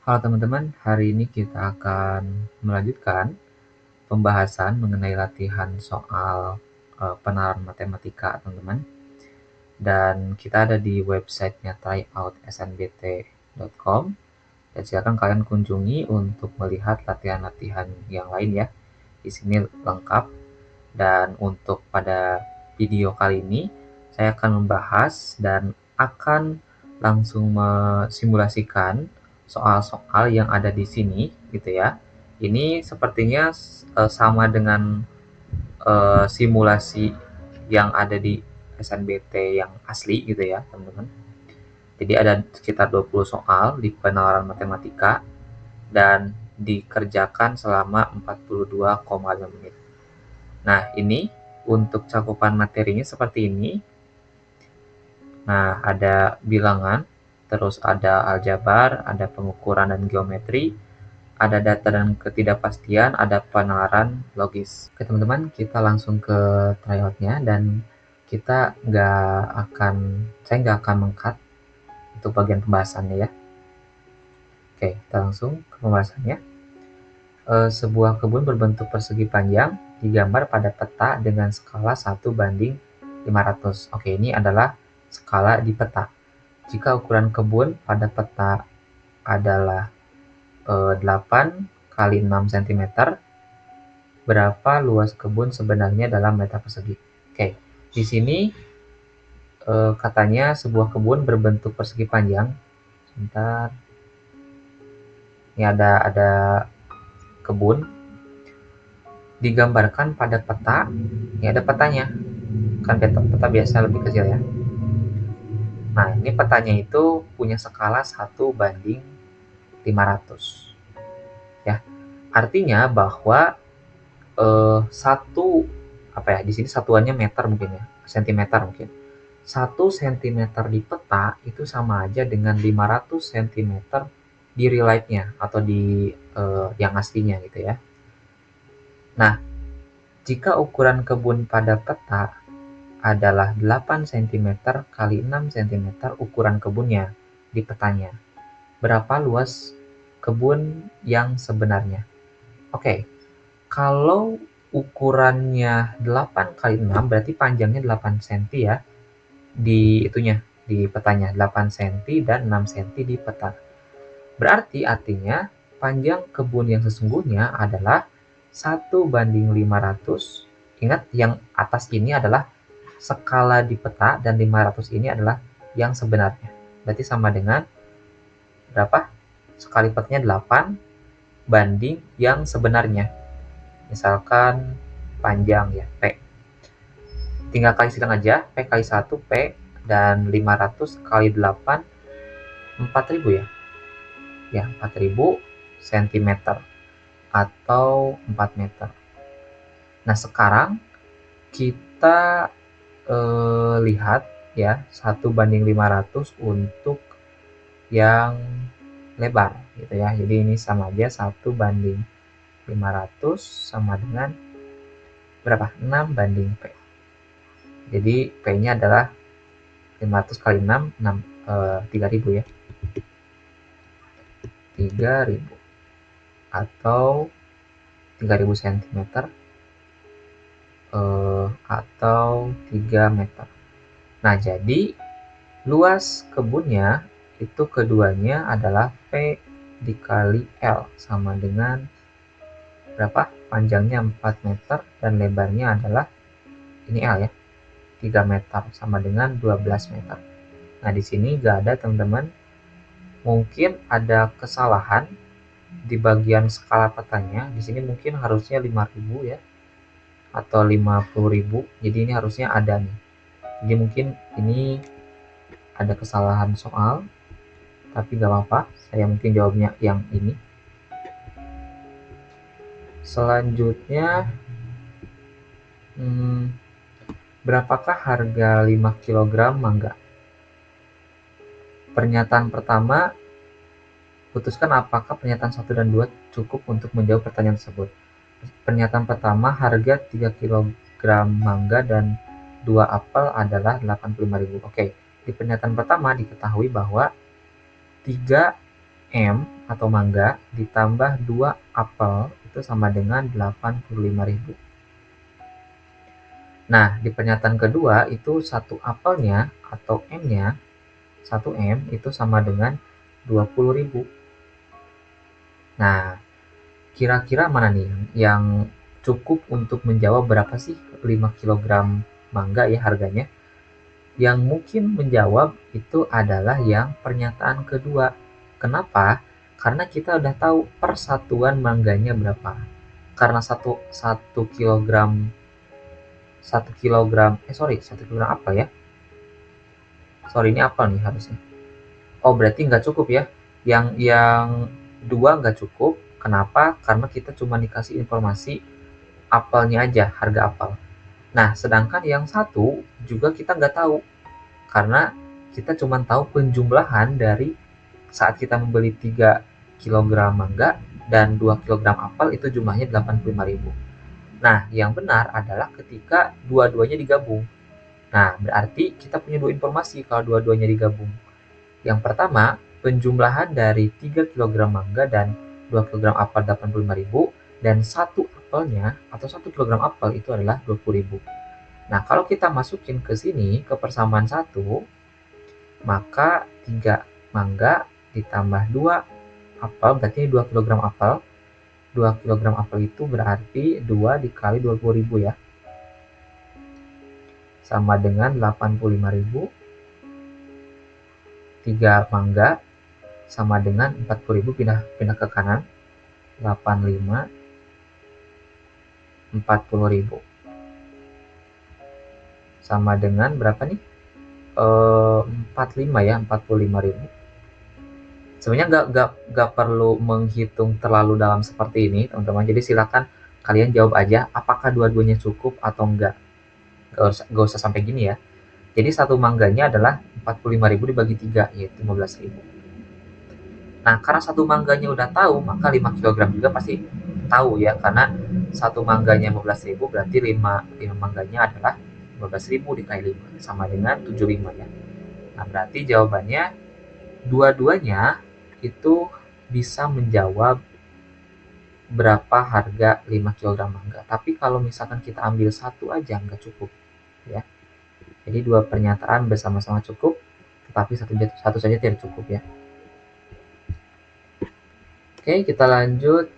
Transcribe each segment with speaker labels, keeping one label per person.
Speaker 1: Halo teman-teman, hari ini kita akan melanjutkan pembahasan mengenai latihan soal penalaran matematika, teman-teman. Dan kita ada di websitenya tryout.snbt.com. Dan silakan kalian kunjungi untuk melihat latihan-latihan yang lain ya. Di sini lengkap. Dan untuk pada video kali ini, saya akan membahas dan akan langsung mensimulasikan soal-soal yang ada di sini, gitu ya. Ini sepertinya sama dengan simulasi yang ada di SNBT yang asli, gitu ya, teman-teman. Jadi ada sekitar 20 soal di penalaran matematika dan dikerjakan selama 42,5 menit. Nah, ini untuk cakupan materinya seperti ini. Nah, ada bilangan, terus ada aljabar, ada pengukuran dan geometri, ada data dan ketidakpastian, ada penalaran logis. Oke teman-teman, kita langsung ke tryout-nya dan saya nggak akan meng-cut untuk bagian pembahasannya ya. Oke, kita langsung ke pembahasannya. Sebuah kebun berbentuk persegi panjang digambar pada peta dengan skala 1:500. Oke, ini adalah skala di peta. Jika ukuran kebun pada peta adalah 8 kali 6 cm, berapa luas kebun sebenarnya dalam meter persegi? Oke, di sini katanya sebuah kebun berbentuk persegi panjang. Sebentar. Ini ada kebun digambarkan pada peta. Ini ada petanya. Kan peta biasa lebih kecil ya. Nah, ini petanya itu punya skala 1:500. Ya. Artinya bahwa di sini satuannya meter mungkin ya, sentimeter mungkin. 1 cm di peta itu sama aja dengan 500 cm di real life-nya atau di yang aslinya gitu ya. Nah, jika ukuran kebun pada peta adalah 8 cm kali 6 cm ukuran kebunnya di petanya, berapa luas kebun yang sebenarnya? Oke, kalau ukurannya 8 kali 6 berarti panjangnya 8 cm ya di petanya, 8 cm dan 6 cm di peta. Berarti artinya panjang kebun yang sesungguhnya adalah 1:500. Ingat yang atas ini adalah skala di peta dan 500 ini adalah yang sebenarnya. Berarti sama dengan berapa? Skala petanya 8 banding yang sebenarnya. Misalkan panjang ya, P. Tinggal kali silang aja, P kali 1, P, dan 500 kali 8, 4000 ya. Ya, 4000 cm atau 4 meter. Nah, sekarang kita lihat ya, 1:500 untuk yang lebar gitu ya. Jadi ini sama aja 1:500 sama dengan berapa? 6 banding P. Jadi P-nya adalah 500 kali 6, 3000 ya. 3000 atau 3000 cm atau 3 meter. Nah, jadi luas kebunnya itu keduanya adalah P dikali L sama dengan berapa? Panjangnya 4 meter dan lebarnya adalah ini L ya, 3 meter sama dengan 12 meter. Nah, di sini nggak ada teman-teman. Mungkin ada kesalahan di bagian skala petanya. Di sini mungkin harusnya 5000 ya atau 50.000. Jadi ini harusnya ada nih. Jadi mungkin ini ada kesalahan soal, tapi nggak apa-apa. Saya mungkin jawabnya yang ini. Selanjutnya, berapakah harga 5 kg mangga? Pernyataan pertama, putuskan apakah pernyataan 1 dan 2 cukup untuk menjawab pertanyaan tersebut. Pernyataan pertama, harga 3 kg mangga dan 2 apel adalah 85.000. Oke, di pernyataan pertama diketahui bahwa 3 M atau mangga ditambah 2 apel itu sama dengan 85.000. Nah, di pernyataan kedua itu 1 apelnya atau M-nya, 1 M itu sama dengan 20.000. Nah, kira-kira mana nih yang cukup untuk menjawab berapa sih 5 kilogram mangga ya harganya? Yang mungkin menjawab itu adalah yang pernyataan kedua. Kenapa? Karena kita udah tahu persatuan mangganya berapa. Karena satu kilogram 1 kilogram apa ya? Sorry, ini apa nih harusnya? Oh, berarti nggak cukup ya. Yang dua nggak cukup. Kenapa? Karena kita cuma dikasih informasi apelnya aja, harga apel. Nah, sedangkan yang satu juga kita nggak tahu. Karena kita cuma tahu penjumlahan dari saat kita membeli 3 kilogram mangga dan 2 kilogram apel itu jumlahnya 85.000. Nah, yang benar adalah ketika dua-duanya digabung. Nah, berarti kita punya dua informasi kalau dua-duanya digabung. Yang pertama, penjumlahan dari 3 kilogram mangga dan 2 kilogram apel 85.000 dan satu apelnya atau 1 kilogram apel itu adalah 20.000. Nah, kalau kita masukin ke sini ke persamaan 1, maka 3 mangga ditambah 2 apel berarti 2 kilogram apel. 2 kilogram apel itu berarti 2 dikali 20.000 ya. Sama dengan 85.000. 3 mangga sama dengan 40.000 pindah ke kanan. 85 40.000 sama dengan berapa nih? 45 ya, 45.000. Sebenarnya nggak perlu menghitung terlalu dalam seperti ini teman-teman, jadi silakan kalian jawab aja apakah dua-duanya cukup atau enggak. Nggak usah sampai gini ya. Jadi satu mangganya adalah 45.000 dibagi 3 yaitu 15.000. Nah, karena satu mangganya udah tahu, maka 5 kg juga pasti tahu ya, karena satu mangganya 15.000 berarti 5 mangganya adalah 15.000 dikali 5 sama dengan 75 ya. Nah, berarti jawabannya dua-duanya itu bisa menjawab berapa harga 5 kg mangga. Tapi kalau misalkan kita ambil satu aja nggak cukup ya. Jadi dua pernyataan bersama-sama cukup, tetapi satu saja tidak cukup ya. Oke, kita lanjut.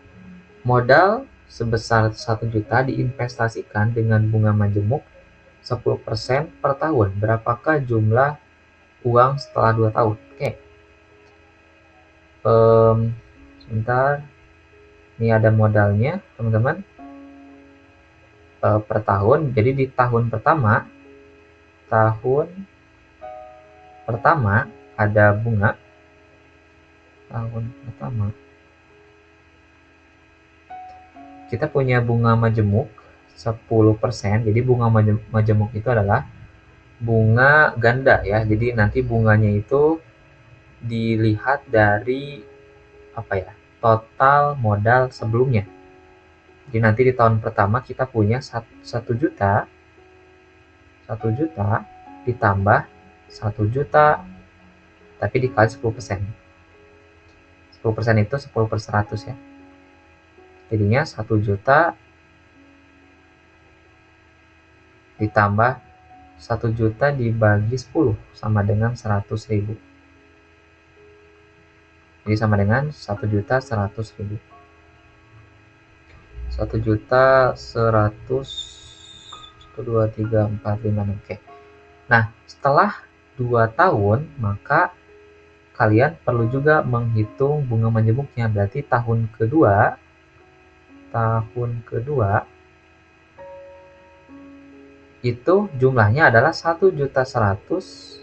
Speaker 1: Modal sebesar 1 juta diinvestasikan dengan bunga majemuk 10% per tahun. Berapakah jumlah uang setelah 2 tahun? Oke. Sebentar. Ini ada modalnya, teman-teman. Per tahun. Jadi di tahun pertama ada bunga. Tahun pertama kita punya bunga majemuk 10%. Jadi bunga majemuk itu adalah bunga ganda ya. Jadi nanti bunganya itu dilihat dari apa ya? Total modal sebelumnya. Jadi nanti di tahun pertama kita punya 1 juta ditambah 1 juta tapi dikali 10%. 10% itu 10 per 100 ya. Jadinya 1 juta ditambah 1 juta dibagi 10 sama dengan 100.000. Jadi sama dengan 1 juta 100.000. 1 juta 100 1, 2, 3, 4, 5, 6. Oke. Nah, setelah 2 tahun, maka kalian perlu juga menghitung bunga majemuknya. Berarti tahun kedua itu jumlahnya adalah 1 juta 100.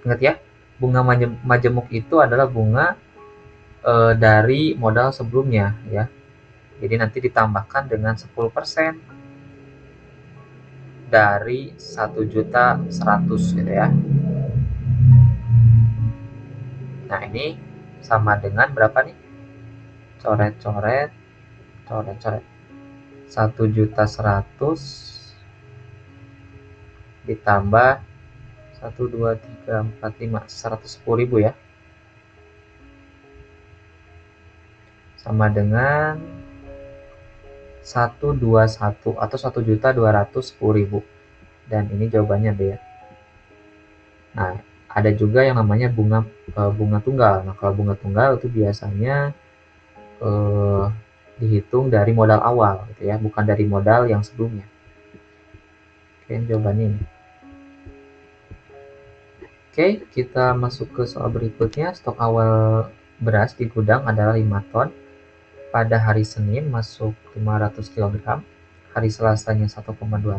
Speaker 1: Ingat ya, bunga majemuk itu adalah bunga dari modal sebelumnya ya. Jadi nanti ditambahkan dengan 10% dari 1 juta 100 gitu ya. Nah, ini sama dengan berapa nih? Coret-coret. 1 juta 100 ditambah 1, 2, 3, 4, 5, 110.000 ya. sama dengan 121 atau 1.210.000. Dan ini jawabannya B ya. Nah, ada juga yang namanya bunga tunggal. Nah, kalau bunga tunggal itu biasanya dihitung dari modal awal gitu ya, bukan dari modal yang sebelumnya. Oke, jawabannya ini. Oke, kita masuk ke soal berikutnya. Stok awal beras di gudang adalah 5 ton. Pada hari Senin masuk 500 kg, hari Selasanya 1,2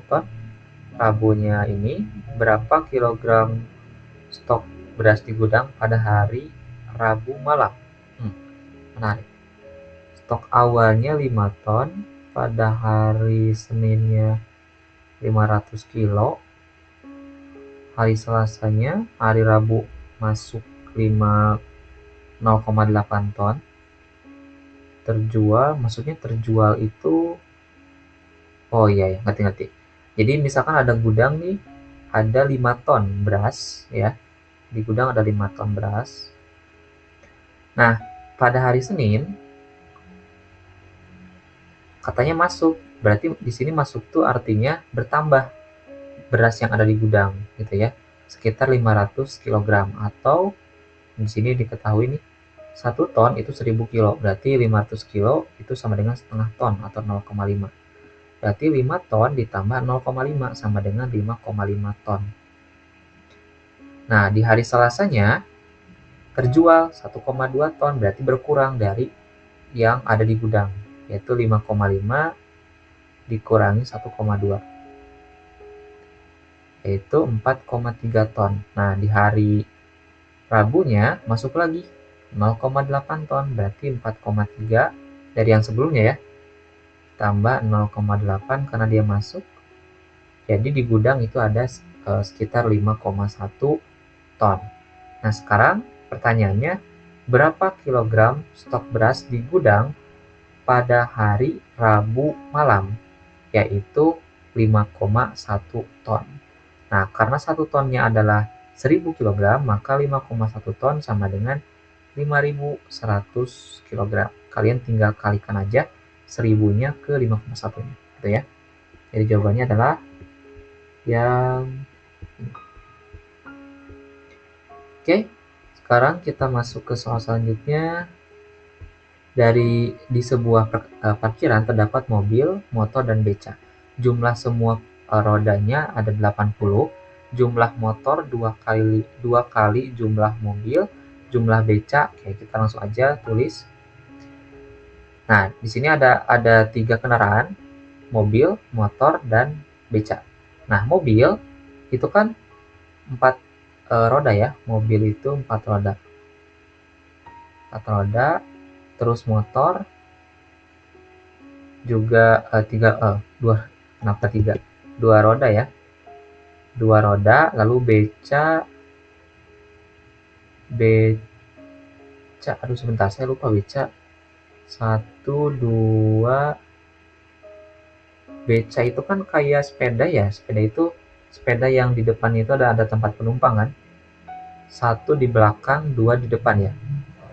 Speaker 1: ton. Rabunya ini berapa kilogram stok beras di gudang pada hari Rabu malam? Menarik. Stok awalnya 5 ton, pada hari Seninnya 500 kilo, hari Selasanya, hari Rabu masuk 0,8 ton. Terjual, maksudnya terjual itu, oh iya ya, ngerti. Jadi misalkan ada gudang nih, ada 5 ton beras ya. Di gudang ada 5 ton beras. Nah, pada hari Senin katanya masuk. Berarti di sini masuk tuh artinya bertambah beras yang ada di gudang gitu ya. Sekitar 500 kg atau di sini diketahui nih 1 ton itu 1000 kilo. Berarti 500 kilo itu sama dengan setengah ton atau 0,5. Berarti 5 ton ditambah 0,5 sama dengan 5,5 ton. Nah, di hari Selasanya terjual 1,2 ton, berarti berkurang dari yang ada di gudang, yaitu 5,5 dikurangi 1,2, yaitu 4,3 ton. Nah, di hari Rabunya masuk lagi 0,8 ton, berarti 4,3 dari yang sebelumnya ya, tambah 0,8 karena dia masuk. Jadi di gudang itu ada sekitar 5,1 ton. Nah, sekarang pertanyaannya, berapa kilogram stok beras di gudang pada hari Rabu malam? Yaitu 5,1 ton. Nah, karena 1 tonnya adalah 1000 kg, maka 5,1 ton sama dengan 5100 kg. Kalian tinggal kalikan aja 1000-nya ke 5,1-nya, gitu ya. Jadi jawabannya adalah yang ini. Oke, sekarang kita masuk ke soal selanjutnya. Di sebuah parkiran terdapat mobil, motor, dan beca. Jumlah semua rodanya ada 80. Jumlah motor dua kali jumlah mobil, jumlah beca. Oke, kita langsung aja tulis. Nah, di sini ada 3 kendaraan, mobil, motor, dan beca. Nah, mobil itu kan 4 roda ya. Mobil itu 4 roda. 4 roda. Terus motor juga 2, kenapa 3? 2 roda ya. 2 roda, lalu beca, aduh sebentar, saya lupa beca. 1, 2, beca itu kan kayak sepeda ya. Sepeda itu, sepeda yang di depan itu ada tempat penumpang kan. 1 di belakang, 2 di depan ya.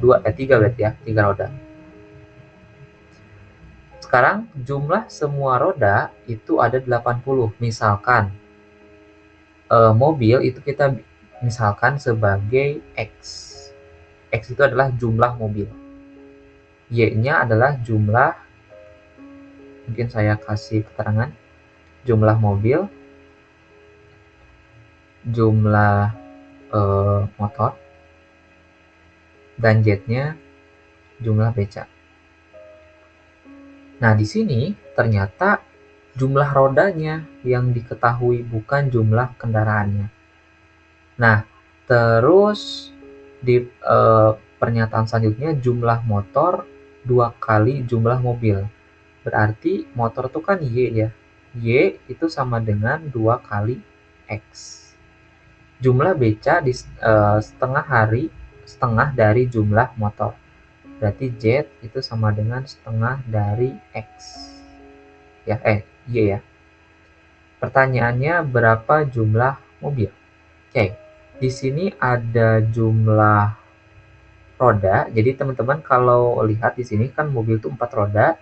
Speaker 1: 3 berarti ya, 3 roda. Sekarang jumlah semua roda itu ada 80. Misalkan mobil itu kita misalkan sebagai X. X itu adalah jumlah mobil. Y-nya adalah jumlah, mungkin saya kasih keterangan, jumlah mobil, jumlah motor, dan Z-nya jumlah beca. Nah, di sini ternyata jumlah rodanya yang diketahui, bukan jumlah kendaraannya. Nah, terus di pernyataan selanjutnya jumlah motor 2 kali jumlah mobil. Berarti motor itu kan Y ya. Y itu sama dengan 2 kali X. Jumlah beca di setengah dari jumlah motor. Berarti Z itu sama dengan setengah dari X. Ya, Y ya. Pertanyaannya berapa jumlah mobil? Oke. Di sini ada jumlah roda. Jadi teman-teman kalau lihat di sini kan mobil itu 4 roda,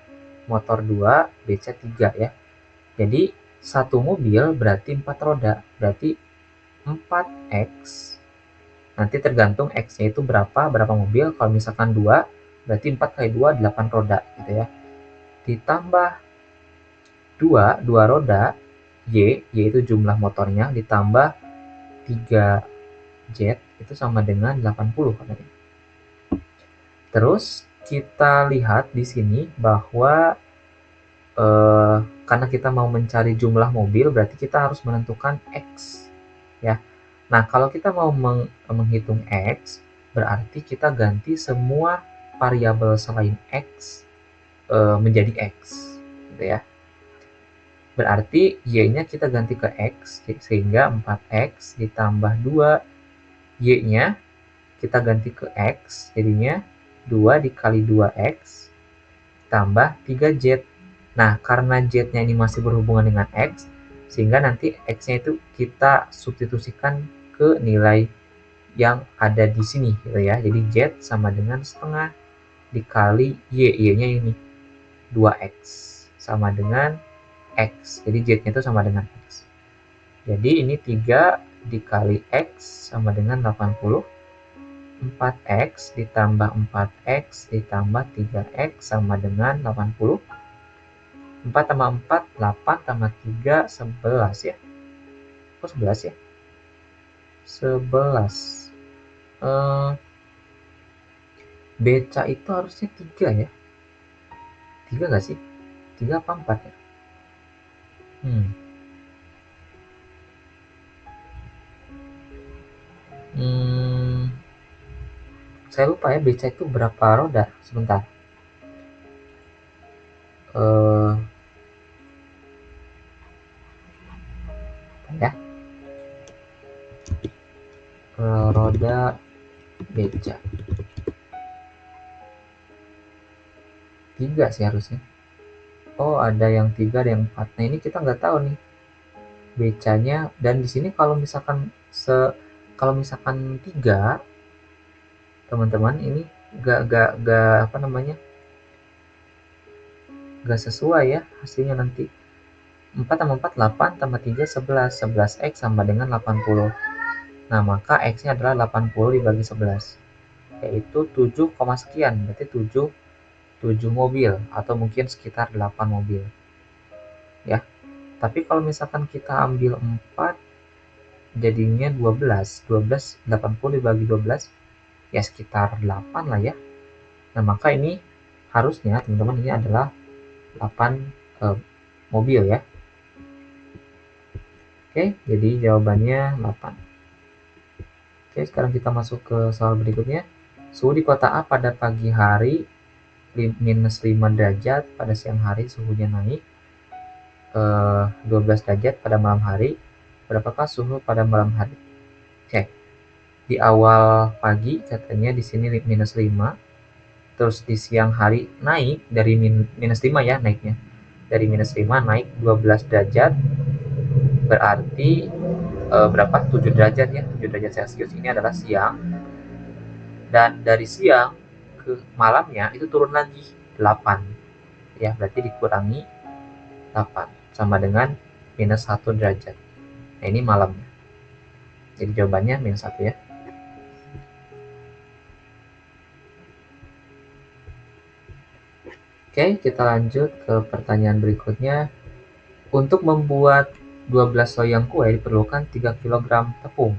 Speaker 1: motor 2, beca 3 ya. Jadi satu mobil berarti 4 roda, berarti 4x. Nanti tergantung x-nya itu berapa mobil. Kalau misalkan 2, berarti 4 kali 2 8 roda gitu ya. Ditambah 2 roda Y, yaitu jumlah motornya, ditambah 3 Z itu sama dengan 80 katanya. Terus kita lihat di sini bahwa karena kita mau mencari jumlah mobil, berarti kita harus menentukan X ya. Nah, kalau kita mau menghitung X, berarti kita ganti semua variabel selain X menjadi X gitu ya. Berarti Y-nya kita ganti ke X, sehingga 4X ditambah 2, Y-nya kita ganti ke X, jadinya 2 dikali 2X tambah 3Z. Nah, karena Z-nya ini masih berhubungan dengan X, sehingga nanti X-nya itu kita substitusikan ke nilai yang ada di sini gitu ya. Jadi Z sama dengan setengah dikali Y, Y-nya ini 2X sama dengan X. Jadi Z-nya itu sama dengan X. Jadi ini 3 dikali X sama dengan 80. 4X ditambah 4X ditambah 3X sama dengan 80. 4 tambah 4, 8 tambah 3, 11 ya. Kok 11 ya? 11. Beca itu harusnya 3 ya. 3 nggak sih? 3 apa 4 ya? Saya lupa ya, beca itu berapa roda? Sebentar. Ya. Roda beca. 3 sih harusnya. Oh, ada yang 3, ada yang 4. Nah, ini kita nggak tahu nih becanya. Dan di sini kalau misalkan 3, teman-teman, ini nggak apa namanya, nggak sesuai ya hasilnya nanti. 4 tambah 4, 8 tambah 3, 11. 11X sama dengan 80. Nah, maka X-nya adalah 80 dibagi 11, yaitu 7, sekian, berarti 7 mobil, atau mungkin sekitar 8 mobil ya. Tapi kalau misalkan kita ambil 4, jadinya 12. 80 dibagi 12 ya sekitar 8 lah ya. Nah, maka ini harusnya teman-teman ini adalah 8 mobil ya. Oke, jadi jawabannya 8. Oke, sekarang kita masuk ke soal berikutnya. Suhu di kota A pada pagi hari minus 5 derajat, pada siang hari suhunya naik 12 derajat, pada malam hari berapakah suhu pada malam hari? Oke. Di awal pagi katanya di sini minus 5, terus di siang hari naik dari minus 5 ya, naiknya dari minus 5 naik 12 derajat, berarti berapa? 7 derajat ya, 7 derajat Celcius ini adalah siang. Dan dari siang ke malamnya itu turun lagi 8 ya, berarti dikurangi 8 sama dengan minus 1 derajat. Nah, ini malamnya, jadi jawabannya minus 1 ya. Oke, kita lanjut ke pertanyaan berikutnya. Untuk membuat 12 loyang kue diperlukan 3 kg tepung.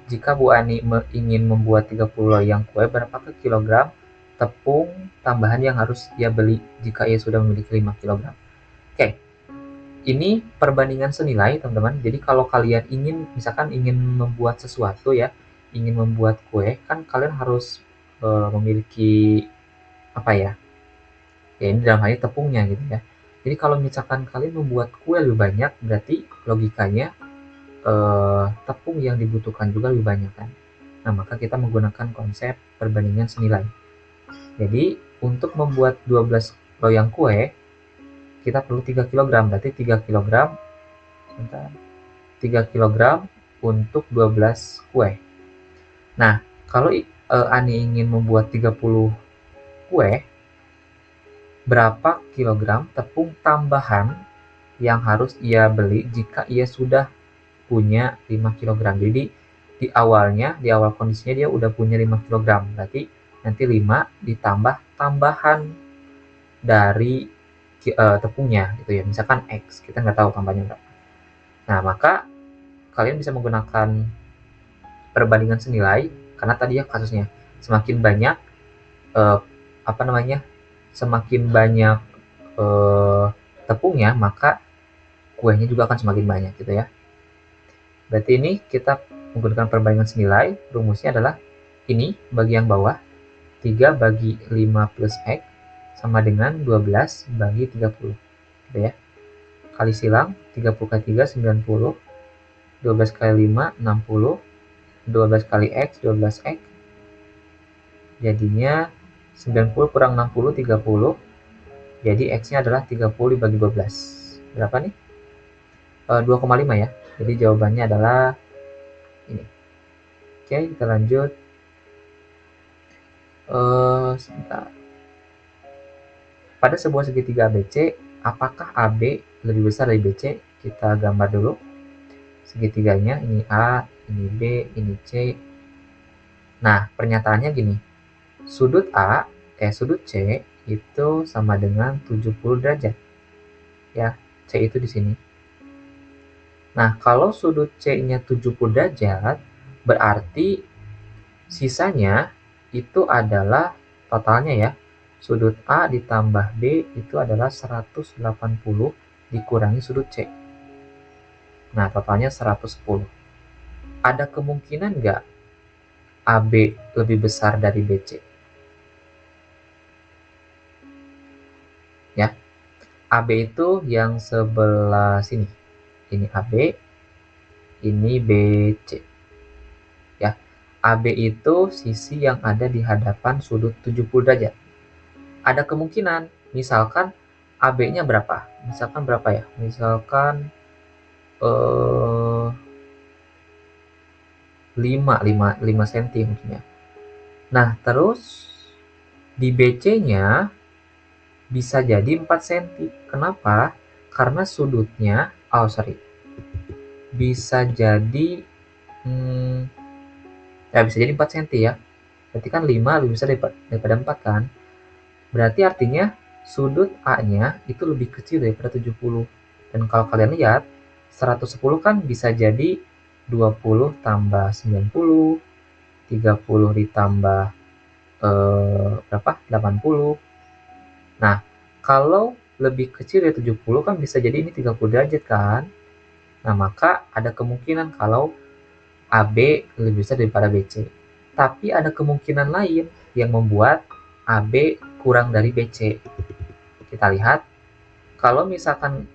Speaker 1: Jika Bu Ani ingin membuat 30 loyang kue, berapakah kilogram tepung tambahan yang harus ia beli jika ia sudah memiliki 5 kg? Oke, ini perbandingan senilai teman-teman. Jadi kalau kalian misalkan ingin membuat sesuatu ya, ingin membuat kue, kan kalian harus memiliki apa ya? Ya, ini dalam hal ini tepungnya gitu ya. Jadi kalau misalkan kalian membuat kue lebih banyak, berarti logikanya tepung yang dibutuhkan juga lebih banyak kan. Nah, maka kita menggunakan konsep perbandingan senilai. Jadi untuk membuat 12 loyang kue kita perlu 3 kg, berarti 3 kg 3 kg untuk 12 kue. Nah, kalau Ani ingin membuat 30 kue, berapa kilogram tepung tambahan yang harus ia beli jika ia sudah punya 5 kilogram. Jadi di awal kondisinya dia udah punya 5 kilogram. Berarti nanti 5 ditambah tambahan dari tepungnya gitu ya. Misalkan X, kita nggak tahu tambahnya berapa. Nah, maka kalian bisa menggunakan perbandingan senilai karena tadi ya kasusnya semakin banyak semakin banyak tepungnya, maka kuenya juga akan semakin banyak gitu ya. Berarti ini kita menggunakan perbandingan senilai, rumusnya adalah ini bagi yang bawah, 3 bagi 5 plus X sama dengan 12 bagi 30 gitu ya. Kali silang, 30 kali 3 90, 12 kali 5 60, 12 kali X 12X, jadinya 90 kurang 60 30, jadi X nya adalah 30 dibagi 12, berapa nih? 2,5 ya. Jadi jawabannya adalah ini. Oke, kita lanjut. Sebentar. Pada sebuah segitiga ABC, apakah AB lebih besar dari BC? Kita gambar dulu segitiganya. Ini A, ini B, ini C. Nah, pernyataannya gini. Sudut C itu sama dengan 70 derajat. Ya, C itu di sini. Nah, kalau sudut C-nya 70 derajat, berarti sisanya itu adalah totalnya ya. Sudut A ditambah B itu adalah 180 dikurangi sudut C. Nah, totalnya 110. Ada kemungkinan nggak AB lebih besar dari BC? Ya, AB itu yang sebelah sini. Ini AB, ini BC. Ya, AB itu sisi yang ada di hadapan sudut 70 derajat. Ada kemungkinan, misalkan AB-nya berapa? Misalkan berapa ya? Misalkan 5 cm mungkin ya. Nah, terus di BC-nya bisa jadi 4 cm. Kenapa? Karena sudutnya, bisa jadi bisa jadi 4 cm ya. Berarti kan 5 lebih besar daripada 4 kan. Berarti artinya sudut A-nya itu lebih kecil daripada 70. Dan kalau kalian lihat, 110 kan bisa jadi 20 tambah 90, 30 ditambah berapa? 80. Nah, kalau lebih kecil dari 70 kan bisa jadi ini 30 derajat kan. Nah, maka ada kemungkinan kalau AB lebih besar daripada BC. Tapi ada kemungkinan lain yang membuat AB kurang dari BC. Kita lihat, kalau misalkan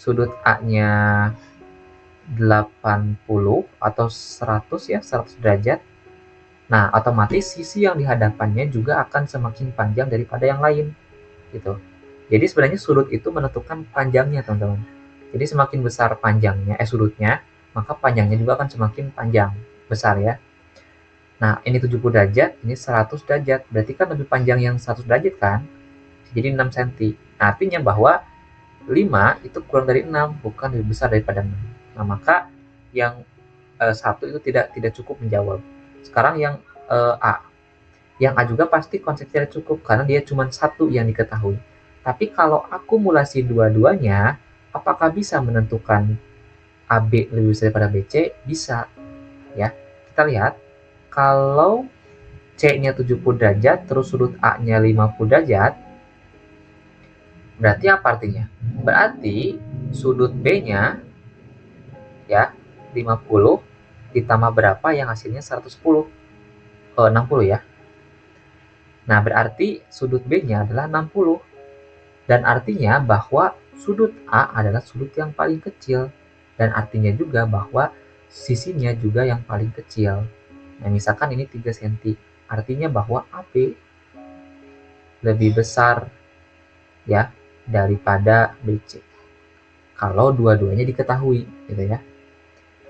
Speaker 1: sudut A-nya 80 atau 100 ya, 100 derajat. Nah, otomatis sisi yang di hadapannya juga akan semakin panjang daripada yang lain. Gitu. Jadi sebenarnya sudut itu menentukan panjangnya, teman-teman. Jadi semakin besar panjangnya, sudutnya, maka panjangnya juga akan semakin panjang, besar ya. Nah, ini 70 derajat, ini 100 derajat. Berarti kan lebih panjang yang 100 derajat kan? Jadi 6 cm. Nah, artinya bahwa 5 itu kurang dari 6, bukan lebih besar daripada 6. Nah, maka yang 1 itu tidak cukup menjawab. Sekarang yang A. Yang A juga pasti konsep tidak cukup, karena dia cuma 1 yang diketahui. Tapi kalau akumulasi dua-duanya, apakah bisa menentukan AB lebih besar daripada BC? Bisa. Ya, kita lihat. Kalau C-nya 70 derajat, terus sudut A-nya 50 derajat, berarti apa artinya? Berarti sudut B-nya ya 50 ditambah berapa yang hasilnya 110? 60 ya. Nah, berarti sudut B-nya adalah 60. Dan artinya bahwa sudut A adalah sudut yang paling kecil. Dan artinya juga bahwa sisinya juga yang paling kecil. Nah, misalkan ini 3 cm. Artinya bahwa AB lebih besar ya daripada BC. Kalau dua-duanya diketahui gitu ya.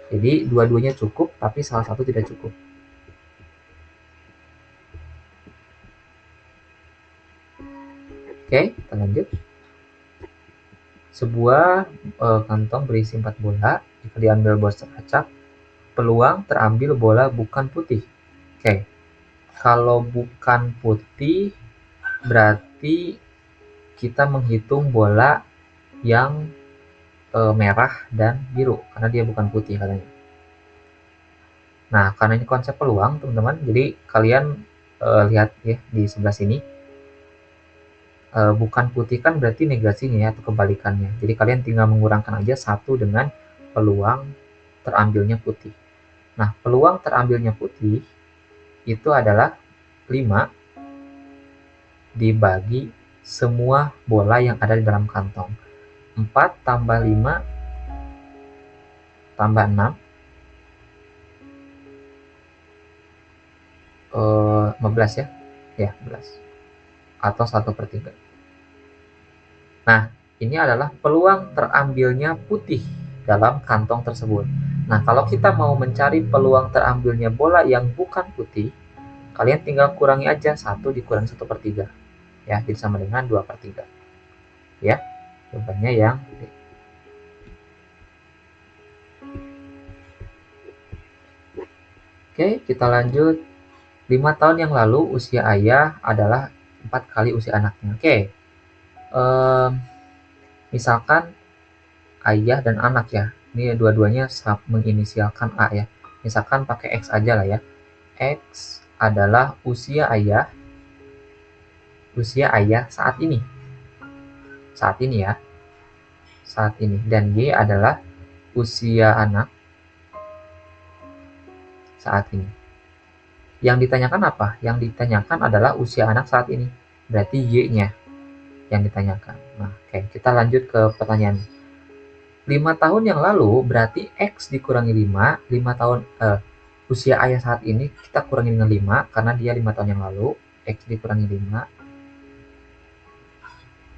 Speaker 1: Jadi dua-duanya cukup, tapi salah satu tidak cukup. Oke, kita lanjut. Sebuah kantong berisi 4 bola. Jika diambil bola acak, peluang terambil bola bukan putih. Oke, kalau bukan putih berarti kita menghitung bola yang merah dan biru karena dia bukan putih katanya. Nah, karena ini konsep peluang, teman-teman, jadi kalian lihat ya di sebelah sini, bukan putih kan berarti negasinya ya, atau kebalikannya. Jadi kalian tinggal mengurangkan aja satu dengan peluang terambilnya putih. Nah, peluang terambilnya putih itu adalah 5 dibagi semua bola yang ada di dalam kantong. 4 tambah 5 tambah 6 15 ya. Ya, 11. Atau 1/3. Nah, ini adalah peluang terambilnya putih dalam kantong tersebut. Nah, kalau kita mau mencari peluang terambilnya bola yang bukan putih, kalian tinggal kurangi aja 1 dikurangi 1/3. Ya, jadi sama dengan 2/3. Ya, jawabannya yang D. Oke, kita lanjut. 5 tahun yang lalu usia ayah adalah 4 kali usia anaknya. Oke, misalkan ayah dan anak ya. Ini dua-duanya menginisialkan A ya. Misalkan pakai X aja lah ya. X adalah usia ayah saat ini. Saat ini ya. Saat ini. Dan Y adalah usia anak saat ini. Yang ditanyakan apa? Yang ditanyakan adalah usia anak saat ini. Berarti Y-nya yang ditanyakan. Nah, oke, kita lanjut ke pertanyaan. 5 tahun yang lalu berarti X dikurangi 5 tahun usia ayah saat ini kita kurangi dengan 5 karena dia 5 tahun yang lalu. X dikurangi 5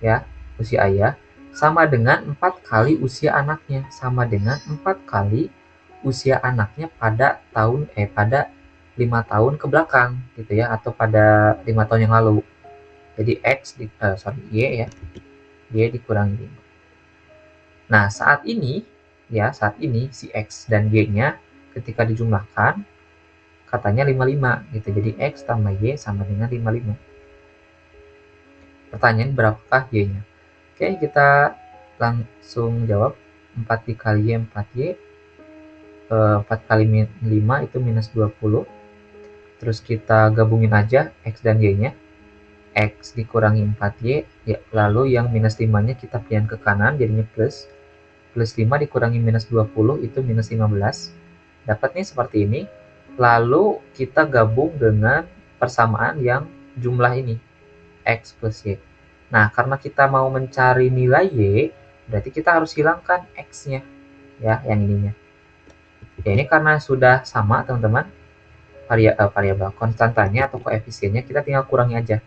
Speaker 1: ya, usia ayah sama dengan 4 kali usia anaknya, sama dengan 4 kali usia anaknya pada 5 tahun ke belakang gitu ya, atau pada 5 tahun yang lalu. Jadi Y ya, Y dikurangi 5. Nah, saat ini si X dan Y-nya ketika dijumlahkan katanya 55 gitu. Jadi X tambah Y sama dengan 55. Pertanyaan berapakah Y-nya? Oke, kita langsung jawab. 4 dikali Y 4Y. 4 kali 5 itu minus 20. Terus kita gabungin aja X dan Y-nya. X dikurangi 4Y, ya, lalu yang minus 5-nya kita pilihan ke kanan, jadinya plus. Plus 5 dikurangi minus 20 itu minus 15. Dapat nih seperti ini. Lalu kita gabung dengan persamaan yang jumlah ini, X plus Y. Nah, karena kita mau mencari nilai Y, berarti kita harus hilangkan X-nya, ya, yang ininya. Ya, ini karena sudah sama, teman-teman, variabel konstantanya atau koefisiennya, kita tinggal kurangi aja.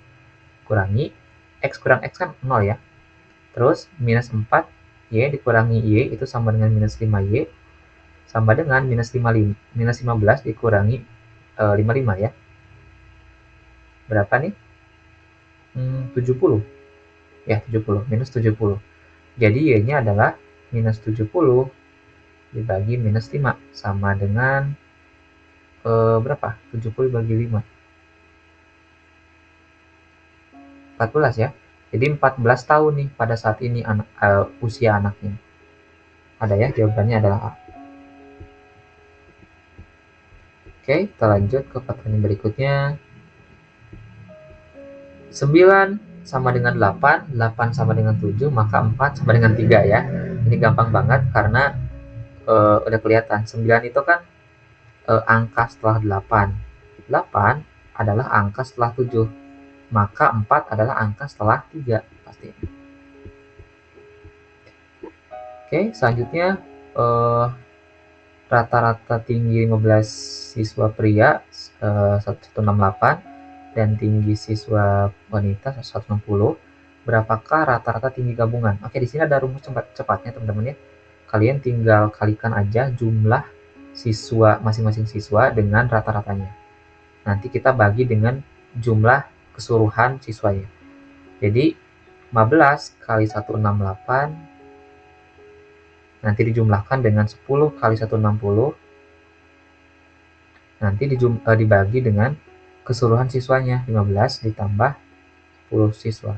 Speaker 1: Kurangi, X kurang X kan 0 ya. Terus, minus 4, Y dikurangi Y, itu sama dengan minus 5Y, sama dengan minus 15 dikurangi 55 ya. Berapa nih? 70. Ya, 70. Minus 70. Jadi Y-nya adalah minus 70 dibagi minus 5. Sama dengan berapa? 70 dibagi 5. 14 ya. Jadi 14 tahun nih pada saat ini usia anaknya. Ada ya, jawabannya adalah A. Oke, kita lanjut ke pertanyaan berikutnya. 9 sama dengan 8, 8 sama dengan 7, maka 4 sama dengan 3 ya. Ini gampang banget karena udah kelihatan. 9 itu kan angka setelah 8. 8 adalah angka setelah 7. Maka 4 adalah angka setelah 3 pasti. Oke, selanjutnya rata-rata tinggi 15 siswa pria 168 dan tinggi siswa wanita 160. Berapakah rata-rata tinggi gabungan? Oke, di sini ada rumus cepatnya teman-teman ya. Kalian tinggal kalikan aja jumlah siswa masing-masing siswa dengan rata-ratanya. Nanti kita bagi dengan jumlah keseluruhan siswanya. Jadi 15 kali 168 nanti dijumlahkan dengan 10 kali 160 nanti dibagi dengan keseluruhan siswanya, 15 ditambah 10 siswa.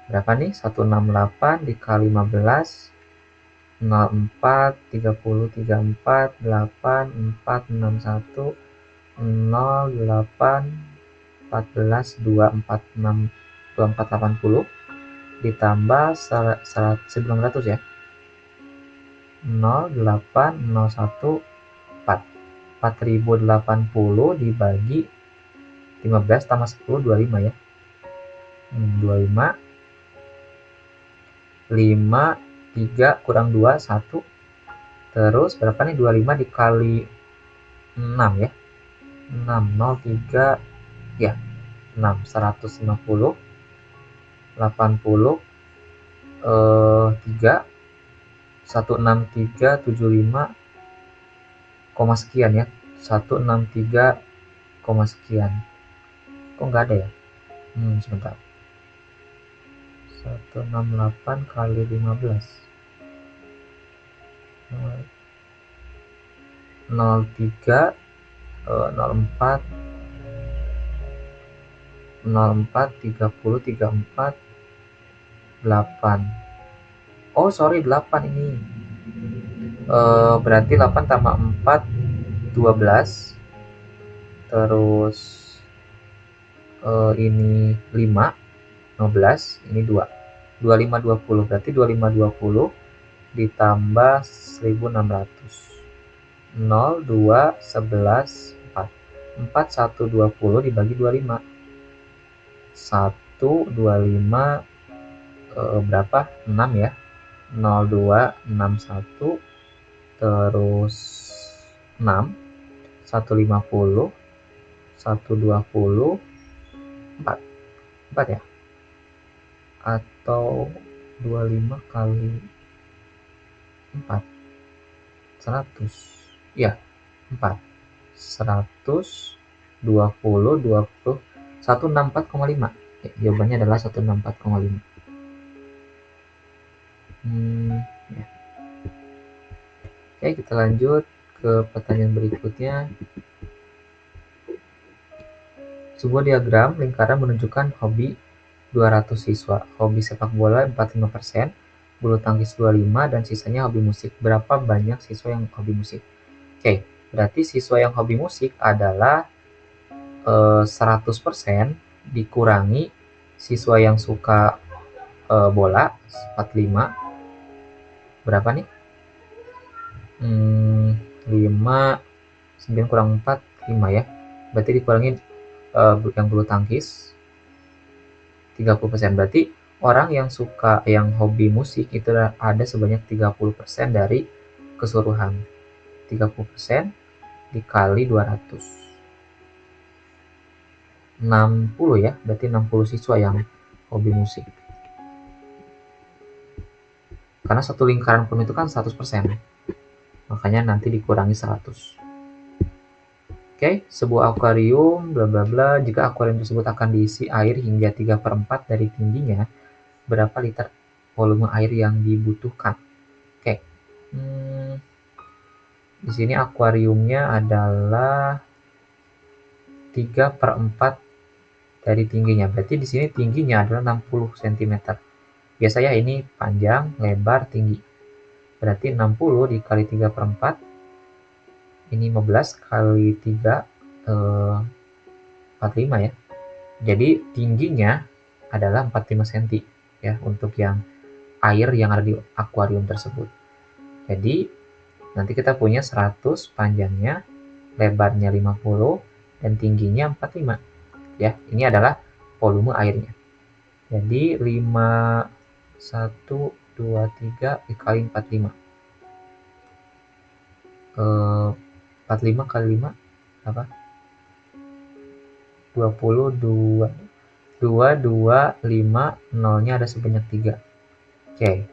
Speaker 1: Berapa nih? 168 dikali 15, 04, 30, 34, 8, 4, 61, 08, 14, 246, 2480 ditambah 1900 ya. 08014 4080 dibagi 15 tambah 10 25 ya. 25 5 3 kurang 2 1. Terus berapa nih? 25 dikali 6 ya. 6 03 ya. 6 150 80 3 16375 koma sekian ya. 163 koma sekian. Kok nggak ada ya? Sebentar. 168 kali 15 03 04 30 34 8. Oh sorry, 8 ini. Berarti 8 tambah 4 12. Terus ini 5 15, ini 2. 25 20. Berarti 25 20 ditambah 1600. 0 2 11 4. 4 1 20 dibagi 25. 1 25 berapa? 6 ya. 0 2 6 1 terus 6 150 120 4 4 ya, atau 25 kali 4 100 ya, 4 100 20 20 164,5 ya, jawabannya adalah 164,5. Ya. Oke, kita lanjut ke pertanyaan berikutnya. Sebuah diagram lingkaran menunjukkan hobi 200 siswa, hobi sepak bola 45%, bulu tangkis 25, dan sisanya hobi musik. Berapa banyak siswa yang hobi musik? Oke, berarti siswa yang hobi musik adalah 100% dikurangi siswa yang suka bola 45. Berapa nih? 5 9 kurang 4 5 ya. Berarti dikurangi yang bulu tangkis 30%. Berarti orang yang hobi musik itu ada sebanyak 30% dari keseluruhan. 30% dikali 200. 60 ya, berarti 60 siswa yang hobi musik. Karena satu lingkaran penuh itu kan 100%. Makanya nanti dikurangi 100. Oke, sebuah akuarium bla bla bla, jika akuarium tersebut akan diisi air hingga 3/4 dari tingginya, berapa liter volume air yang dibutuhkan? Oke. Di sini akuariumnya adalah 3/4 dari tingginya. Berarti di sini tingginya adalah 60 cm. Biasanya ini panjang, lebar, tinggi. Berarti 60 dikali 3/4. Ini 15 kali 3 45 ya. Jadi tingginya adalah 45 cm ya untuk yang air yang ada di akuarium tersebut. Jadi nanti kita punya 100 panjangnya, lebarnya 50 dan tingginya 45 ya. Ini adalah volume airnya. Jadi 5 1 2 3 dikali 45. 45 kali 5 apa? 22. 2 2 5 nolnya ada sebanyak 3. Oke.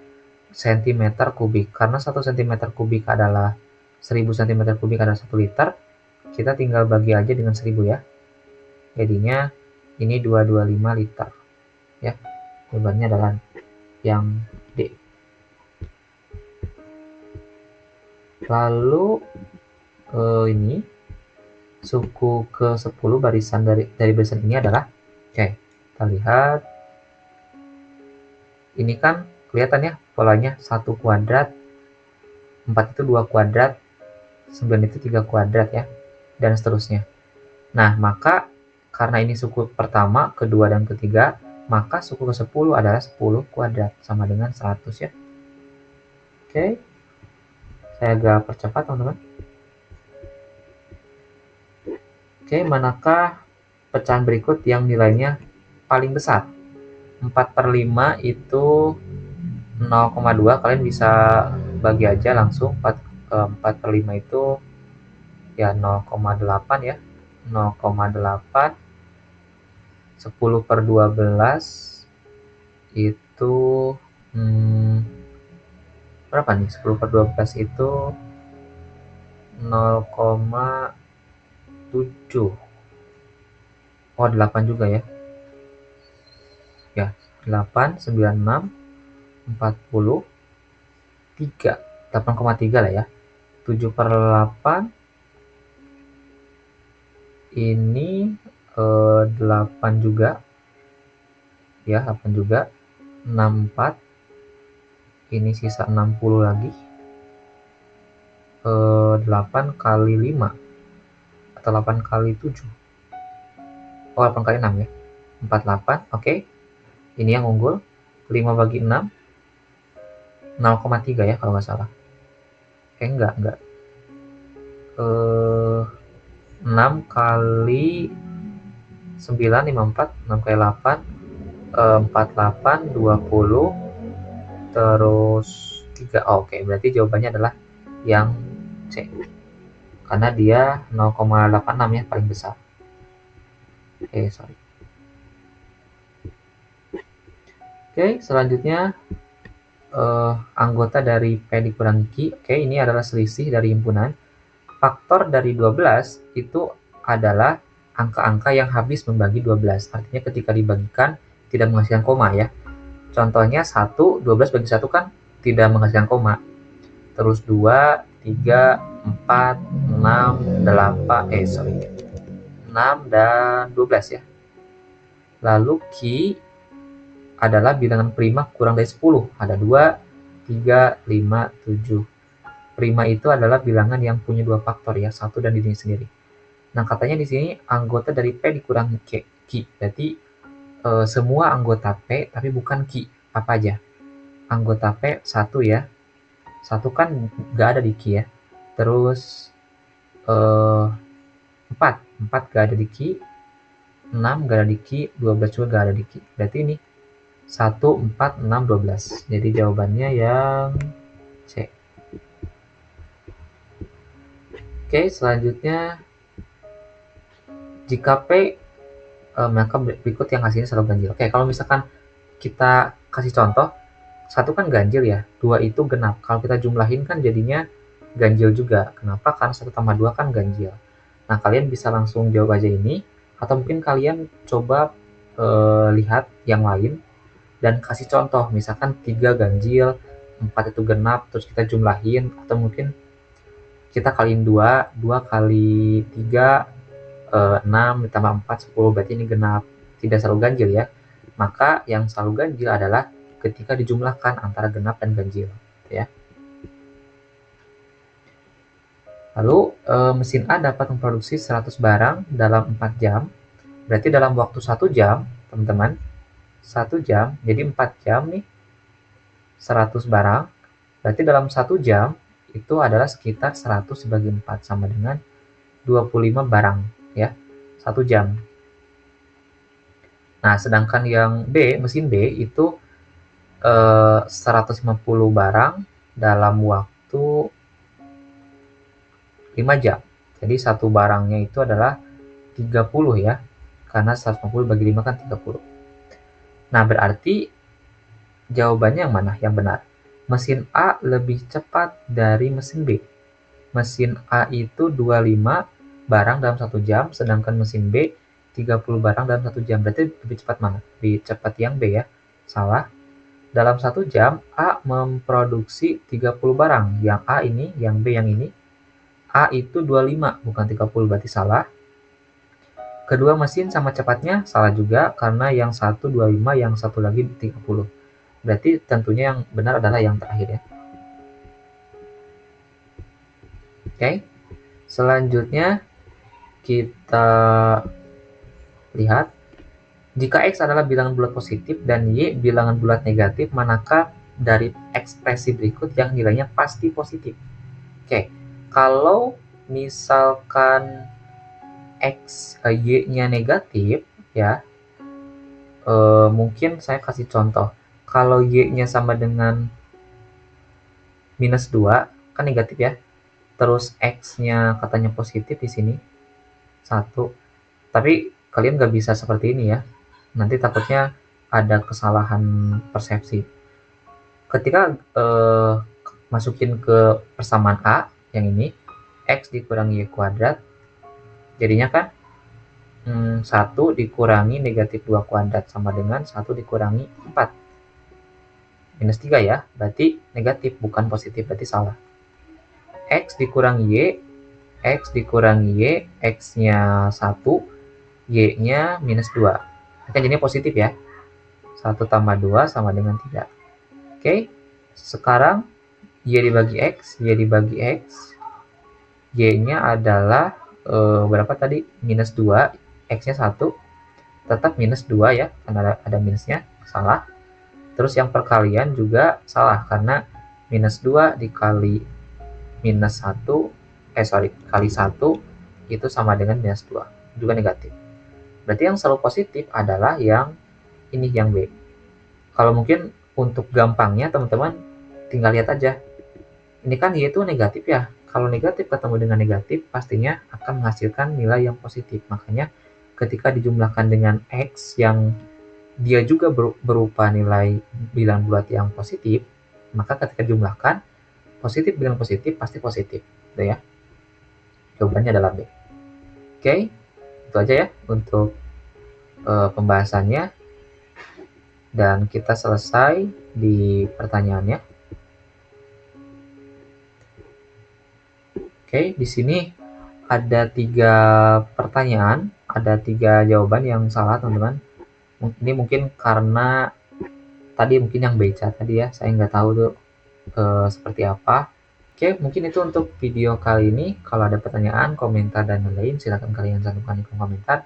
Speaker 1: Cm kubik. Karena 1 cm kubik adalah 1000 cm kubik adalah 1 liter. Kita tinggal bagi aja dengan 1000 ya. Jadinya ini 225 liter. Ya. Jawabannya adalah yang D. Lalu ini suku ke-10 barisan dari barisan ini adalah, oke, kita lihat. Ini kan kelihatan ya polanya, 1 kuadrat, 4 itu 2 kuadrat, 9 itu 3 kuadrat ya, dan seterusnya. Nah, maka karena ini suku pertama, kedua, dan ketiga, maka suku ke-10 adalah 10 kuadrat, sama dengan 100 ya. Oke, saya agak percepat teman-teman. Oke, manakah pecahan berikut yang nilainya paling besar? 4/5 itu 0,2, kalian bisa bagi aja langsung. 4/5 itu ya 0,8 ya, 0,8. 10/12 itu berapa nih? 10/12 itu 0,7. Oh, 8 juga ya. Ya, 8, 96, 40, 3. 8,3 lah ya. 7/8 ini 8 juga. Ya, 8 juga. 64. Ini sisa 60 lagi. 8 kali 5 atau 8 kali 7. Oh, 8 kali 6 ya. 48. Oke. Ini yang unggul. 5 bagi 6 0,3 ya kalau nggak salah. Enggak. 6 kali 9, 54. 6 kali 8 48, 20, terus 3. Oh, oke, berarti jawabannya adalah yang C, karena dia 0,86 ya, paling besar. Sorry. Oke, selanjutnya anggota dari P dikurangi Q. Oke, ini adalah selisih dari himpunan. Faktor dari 12 itu adalah angka-angka yang habis membagi 12. Artinya ketika dibagikan tidak menghasilkan koma ya. Contohnya 1, 12 bagi 1 kan tidak menghasilkan koma. Terus 2, 3, 4, 6, 6 dan 12 ya. Lalu Q adalah bilangan prima kurang dari 10. Ada 2, 3, 5, 7. Prima itu adalah bilangan yang punya 2 faktor ya, 1 dan dirinya sendiri. Nah, katanya di sini anggota dari P dikurangi Q. Berarti semua anggota P tapi bukan Q. Apa aja? Anggota P 1 ya. 1 kan nggak ada di Q ya. Terus 4 nggak ada di Q. 6 nggak ada di Q. 12 juga nggak ada di Q. Berarti ini 1, 4, 6, 12. Jadi jawabannya yang C. Oke, selanjutnya jika P maka berikut yang hasilnya selalu ganjil. Oke, kalau misalkan kita kasih contoh, 1 kan ganjil ya, 2 itu genap. Kalau kita jumlahin kan jadinya ganjil juga. Kenapa? Karena 1 tambah 2 kan ganjil. Nah, kalian bisa langsung jawab aja ini, atau mungkin kalian coba lihat yang lain dan kasih contoh. Misalkan 3 ganjil, 4 itu genap, terus kita jumlahin, atau mungkin kita kaliin 2, 2 kali 3, 6 ditambah 4, 10, berarti ini genap. Tidak selalu ganjil ya. Maka yang selalu ganjil adalah ketika dijumlahkan antara genap dan ganjil. Ya. Lalu mesin A dapat memproduksi 100 barang dalam 4 jam. Berarti dalam waktu 1 jam, teman-teman, 1 jam, jadi 4 jam nih, 100 barang. Berarti dalam 1 jam, itu adalah sekitar 100 dibagi 4, sama dengan 25 barang, ya, 1 jam. Nah, sedangkan yang B, mesin B, itu 150 barang dalam waktu 5 jam. Jadi satu barangnya itu adalah 30 ya, karena 150 bagi 5 kan 30. Nah, berarti jawabannya yang mana yang benar? Mesin A lebih cepat dari mesin B. Mesin A itu 25 barang dalam 1 jam, sedangkan mesin B 30 barang dalam 1 jam. Berarti lebih cepat mana? Lebih cepat yang B ya. salah. Dalam 1 jam, A memproduksi 30 barang. Yang A ini, yang B yang ini, A itu 25, bukan 30, berarti salah. Kedua mesin sama cepatnya, salah juga, karena yang satu 25, yang satu lagi 30. Berarti tentunya yang benar adalah yang terakhir ya. Oke, selanjutnya kita lihat, jika X adalah bilangan bulat positif dan Y bilangan bulat negatif, manakah dari ekspresi berikut yang nilainya pasti positif? Oke, kalau misalkan Y-nya negatif, ya, mungkin saya kasih contoh. Kalau Y-nya sama dengan minus 2, kan negatif ya. Terus X-nya katanya positif di sini, 1. Tapi kalian nggak bisa seperti ini ya. Nanti takutnya ada kesalahan persepsi. Ketika masukin ke persamaan A, yang ini, X dikurangi Y kuadrat, jadinya kan 1 dikurangi negatif 2 kuadrat sama dengan 1 dikurangi 4. Minus 3 ya, berarti negatif, bukan positif, berarti salah. X dikurangi Y, X dikurangi Y, X-nya 1, Y-nya minus 2. Kan jadinya positif ya. 1 tambah 2 sama dengan 3. Oke, sekarang Y dibagi X, Y dibagi X, Y-nya adalah berapa tadi? Minus 2, X-nya 1, tetap minus 2 ya, karena ada minusnya, salah. Terus yang perkalian juga salah, karena minus 2 dikali minus 1, kali 1, itu sama dengan minus 2, juga negatif. Berarti yang selalu positif adalah yang ini, yang B. Kalau mungkin untuk gampangnya teman-teman tinggal lihat aja. Ini kan Y itu negatif ya. Kalau negatif ketemu dengan negatif, pastinya akan menghasilkan nilai yang positif. Makanya ketika dijumlahkan dengan X yang dia juga berupa nilai bilangan bulat yang positif, maka ketika dijumlahkan, positif bilangan positif pasti positif. Gitu ya. Jawabannya adalah B. Oke, itu aja ya untuk pembahasannya. Dan kita selesai di pertanyaannya. Oke, di sini ada 3 pertanyaan, ada 3 jawaban yang salah teman-teman. Ini mungkin karena tadi mungkin yang beca tadi ya, saya nggak tahu tuh seperti apa. Oke, mungkin itu untuk video kali ini. Kalau ada pertanyaan, komentar, dan lain-lain, silahkan kalian cantumkan di kolom komentar.